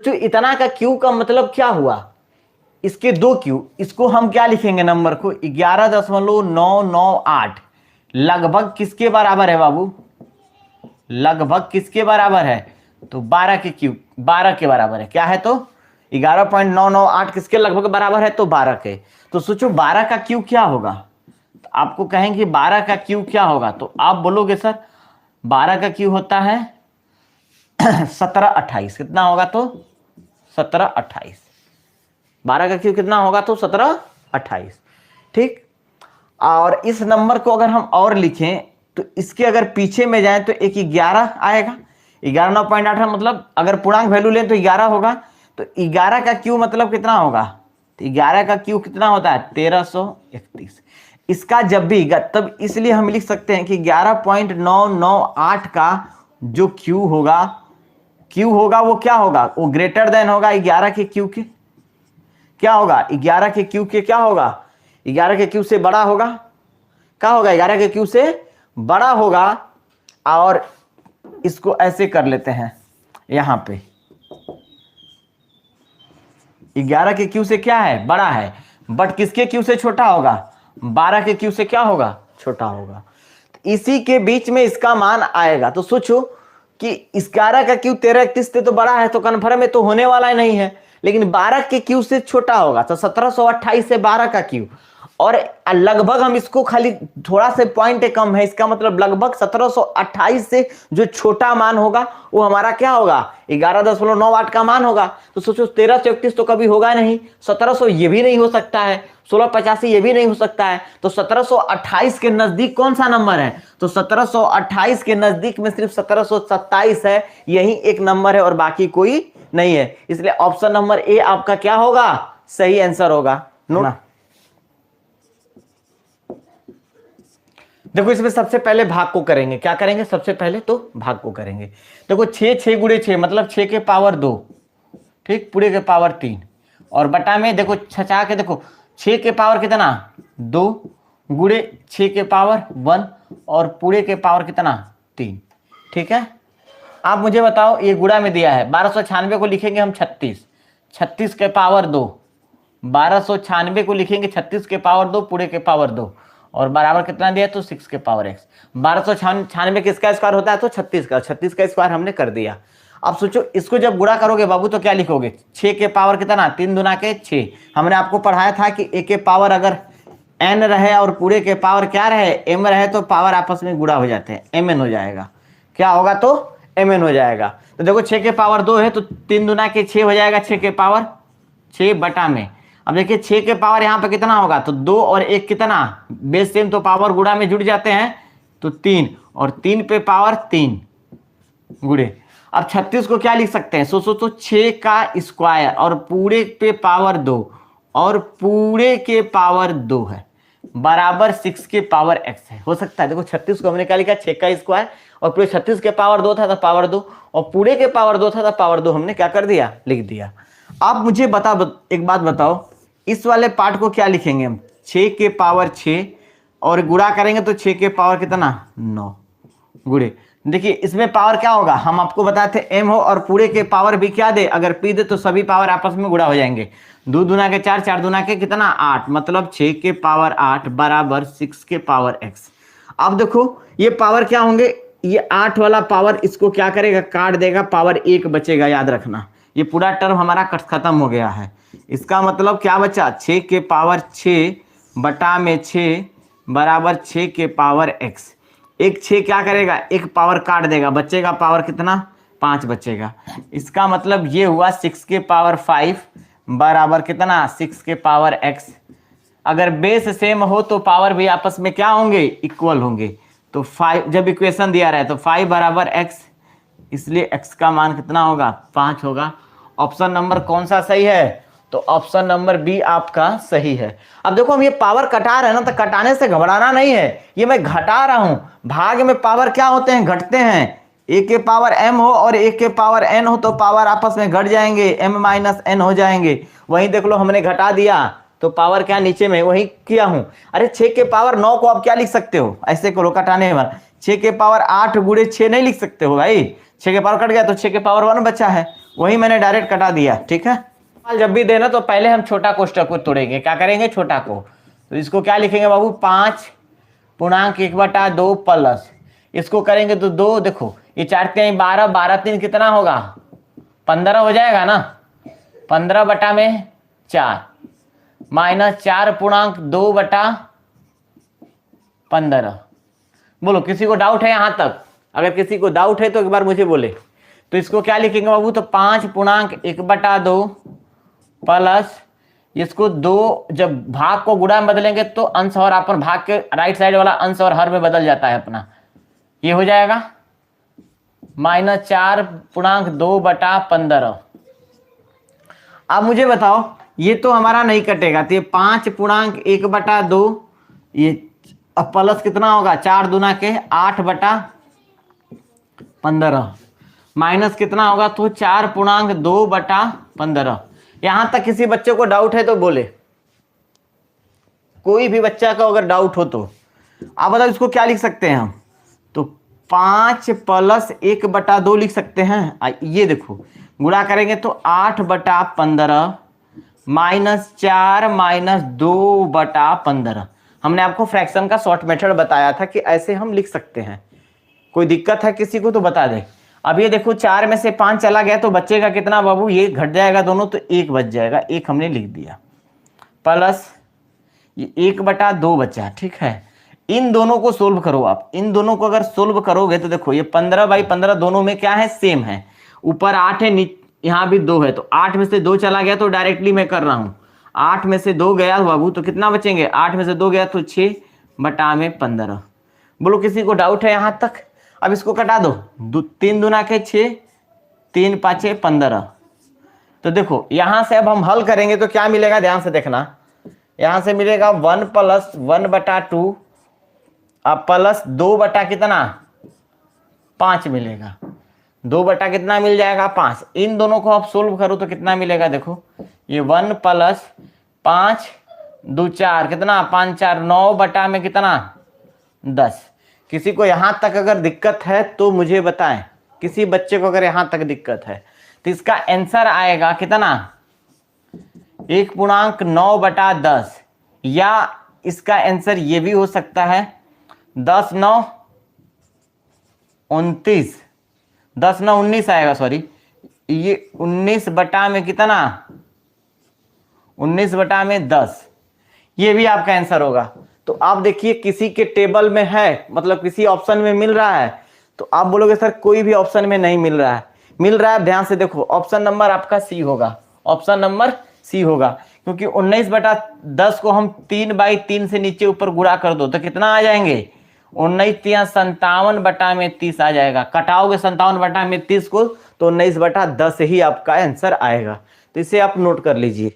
तो इतना का क्यू का मतलब क्या हुआ, इसके 2 क्यू, इसको हम क्या लिखेंगे नंबर को 11.998 लगभग किसके बराबर है बाबू, लगभग किसके बराबर है, तो 12 के क्यू, 12 के बराबर है। क्या है तो 11.998 किसके लगभग बराबर है, तो 12 के। तो सोचो 12 का क्यू क्या होगा, तो आपको कहेंगे 12 का क्यू क्या होगा, तो आप बोलोगे सर 12 का क्यू होता है 1728। कितना होगा तो 1728। 12 का क्यू कितना होगा तो 1728। ठीक, और इस नंबर को अगर हम और लिखें तो इसके अगर पीछे में जाएं तो एक 11 आएगा। 11.998 मतलब अगर पूर्णांक वैल्यू लें तो 11 होगा। तो 11 का क्यू मतलब कितना होगा, तो 11 का क्यू कितना होता है 1331। इसका जब भी तब इसलिए हम लिख सकते हैं कि 11.998 का जो क्यू होगा वो क्या होगा, वो ग्रेटर देन होगा 11 के क्यू के। क्या होगा 11 के क्यू के, क्या होगा 11 के क्यू से बड़ा होगा। क्या होगा 11 के क्यू से बड़ा होगा। और इसको ऐसे कर लेते हैं, यहां पे 11 के क्यू से क्या है बड़ा है, बट किसके क्यू से छोटा होगा, 12 के क्यू से क्या होगा छोटा होगा। इसी के बीच में इसका मान आएगा। तो सोचो कि 11 का क्यू 1331 से तो बड़ा है, तो कन्फर्म है तो होने वाला ही नहीं है, लेकिन 12 के क्यू से छोटा होगा। तो 1728 से 12 का क्यू, और लगभग हम इसको खाली थोड़ा से पॉइंट कम है, इसका मतलब लगभग 1728 से जो छोटा मान होगा वो हमारा क्या होगा 11.98 का मान होगा। तो सोचो 1331 तो कभी होगा नहीं, 1700 ये भी नहीं हो सकता है, 1685 ये भी नहीं हो सकता है। तो 1728 के नजदीक कौन सा नंबर है, तो 1728 के नजदीक में सिर्फ 1727 है, यही एक नंबर है और बाकी कोई नहीं है। इसलिए ऑप्शन नंबर ए आपका क्या होगा, सही आंसर होगा। नोट, देखो इसमें सबसे पहले भाग को करेंगे। क्या करेंगे, सबसे पहले तो भाग को करेंगे। देखो 6 6 गुणे 6 मतलब 6 के पावर 2, ठीक, पूरे के पावर 3, और बटा में देखो छचा के देखो 6 के पावर कितना 2 गुणे 6 के पावर 1 और पूरे के पावर कितना 3। ठीक है, आप मुझे बताओ ये गुणा में दिया है 1296 को लिखेंगे हम 36, 36 के पावर 2, 1296 को लिखेंगे 36 के पावर 2 पूरे के पावर 2, और बराबर कितना दिया तो 6 के पावर x। 1296 किसका स्क्वायर होता है तो 36 का, 36 का स्क्वायर हमने कर दिया। अब सोचो इसको जब गुणा करोगे बाबू तो क्या लिखोगे, 6 के पावर कितना 3 दूना के 6। हमने आपको पढ़ाया था कि a के पावर अगर n रहे और पूरे के पावर क्या रहे m रहे तो पावर आपस में गुणा हो जाते हैं, mn हो जाएगा। क्या होगा तो mn हो जाएगा। तो देखो 6 के पावर 2 है तो 3 दूना के 6 हो जाएगा, 6 के पावर 6 बटा में। अब देखिए 6 के पावर यहाँ पे कितना होगा तो 2 और 1 कितना बेस सेम, तो पावर गुणा में जुड़ जाते हैं तो 3, और 3 पे पावर 3 गुणे। अब 36 को क्या लिख सकते हैं, सोचो तो 6 का स्क्वायर और पूरे पे पावर 2 और पूरे के पावर 2 है बराबर 6 के पावर x है। हो सकता है देखो 36 को हमने क्या लिखा 6 का स्क्वायर और पूरे 36 के पावर 2 था तो पावर 2, और पूरे के पावर 2 था तो पावर 2 हमने क्या कर दिया लिख दिया। आप मुझे एक बात बताओ, इस वाले पार्ट को क्या लिखेंगे हम 6 के पावर 6 और गुणा करेंगे तो 6 के पावर कितना 9 गुणे। देखिए इसमें पावर क्या होगा, हम आपको बताए थे m हो और पूरे के पावर भी क्या दे, अगर p दे तो सभी पावर आपस में गुणा हो जाएंगे। 2 दूना के 4, 4 दूना के कितना 8, मतलब 6 के पावर 8 बराबर 6 के पावर x। अब देखो ये पावर क्या होंगे, ये 8 वाला पावर इसको क्या करेगा काट देगा, पावर 1 बचेगा, याद रखना ये पूरा टर्म हमारा खत्म हो गया है। इसका मतलब क्या बचा 6 के पावर 6 बटा में 6 बराबर 6 के पावर x। एक 6 क्या करेगा एक पावर काट देगा, बचेगा पावर कितना 5 बचेगा। इसका मतलब ये हुआ 6 के पावर 5 बराबर कितना 6 के पावर x। अगर बेस सेम हो तो पावर भी आपस में क्या होंगे इक्वल होंगे। तो 5 जब इक्वेशन दिया रहे तो 5 बराबर x, इसलिए x का मान कितना होगा 5 होगा। ऑप्शन नंबर कौन सा सही है, तो ऑप्शन नंबर बी आपका सही है। अब देखो हम ये पावर कटा रहे हैं ना, तो कटाने से घबराना नहीं है, ये मैं घटा रहा हूं। भाग में पावर क्या होते हैं घटते हैं, a के पावर m हो और a के पावर n हो तो पावर आपस में घट जाएंगे, m माइनस n हो जाएंगे। वहीं देख लो हमने घटा दिया तो पावर क्या नीचे में वही किया हूं। अरे 6 के पावर 9 को आप क्या लिख सकते हो, ऐसे करो कटाने वाला 6 के पावर 8 गुणे 6 नहीं लिख सकते हो भाई, 6 के पावर कट गया तो 6 के पावर 1 बचा है, वही मैंने डायरेक्ट कटा दिया, ठीक है। जब भी देना तो पहले हम छोटा कोष्टक को तोड़ेंगे, क्या करेंगे, छोटा को। तो इसको क्या लिखेंगे बाबू, 5.1/2 प्लस, इसको करेंगे तो 2, देखो ये 4 12, 12 3 कितना होगा, 15 हो जाएगा ना, 15/4 माइनस 4.2/15। बोलो किसी को डाउट है यहाँ तक? अगर किसी को डाउट है तो एक बार मुझे बोले। तो इसको क्या लिखेंगे बाबू, तो 5.1/2 प्लस, इसको 2 जब भाग को गुणा में बदलेंगे तो अंश और अपन भाग के राइट साइड वाला अंश और हर में बदल जाता है अपना, ये हो जाएगा माइनस 4.2/15। अब मुझे बताओ, ये तो हमारा नहीं कटेगा, तो ये 5.1/2, ये अब प्लस कितना होगा, 4 दूना के 8/15, माइनस कितना होगा, तो 4.2/15। यहां तक किसी बच्चे को डाउट है तो बोले, कोई भी बच्चा का अगर डाउट हो तो। आप बताओ इसको क्या लिख सकते हैं हम, तो 5 + 1/2 लिख सकते हैं। ये देखो गुणा करेंगे तो 8/15 माइनस 4 माइनस 2/15। हमने आपको फ्रैक्शन का शॉर्ट मेथड बताया था कि ऐसे हम लिख सकते हैं। कोई दिक्कत है किसी को तो बता दे। अब ये देखो 4 में से 5 चला गया तो बचेगा कितना बाबू, ये घट जाएगा दोनों तो 1 बच जाएगा, 1 हमने लिख दिया, प्लस ये 1/2 बचा, ठीक है। इन दोनों को सोल्व करो आप, इन दोनों को अगर सोल्व करोगे तो देखो ये 15/15 दोनों में क्या है, सेम है, ऊपर 8 है, यहाँ भी 2 है, तो 8 में से 2 चला गया तो डायरेक्टली मैं कर रहा हूँ, 8 में से 2 गया बाबू तो कितना बचेंगे, 8 में से 2 गया तो 6/15। बोलो किसी को डाउट है यहाँ तक? अब इसको कटा दो, 3 दूना के 6, 3 5 15। तो देखो यहां से अब हम हल करेंगे तो क्या मिलेगा, ध्यान से देखना, यहां से मिलेगा 1 + 1/2 अब प्लस 2 बटा कितना, 5 मिलेगा, 2 बटा कितना मिल जाएगा, 5। इन दोनों को आप सोल्व करो तो कितना मिलेगा, देखो ये 1 + 5 2 4 कितना, 5 4 9 बटा में कितना, 10। किसी को यहां तक अगर दिक्कत है तो मुझे बताएं, किसी बच्चे को अगर यहां तक दिक्कत है तो इसका आंसर आएगा कितना, 1.9/10, या इसका आंसर ये भी हो सकता है 10 9 29, 10 9 19 आएगा, सॉरी ये 19 बटा में कितना, 19 बटा में 10, ये भी आपका आंसर होगा। तो आप देखिए किसी के टेबल में है, मतलब किसी ऑप्शन में मिल रहा है, तो आप बोलोगे सर कोई भी ऑप्शन में नहीं मिल रहा है, मिल रहा है, ध्यान से देखो ऑप्शन नंबर आपका सी होगा, ऑप्शन नंबर सी होगा, क्योंकि 19/10 को हम 3/3 से नीचे ऊपर गुणा कर दो तो कितना आ जाएंगे, 19 57/30 आ जाएगा। कटाओगे 57/30 को तो 19/10 ही आपका आंसर आएगा। तो इसे आप नोट कर लीजिए।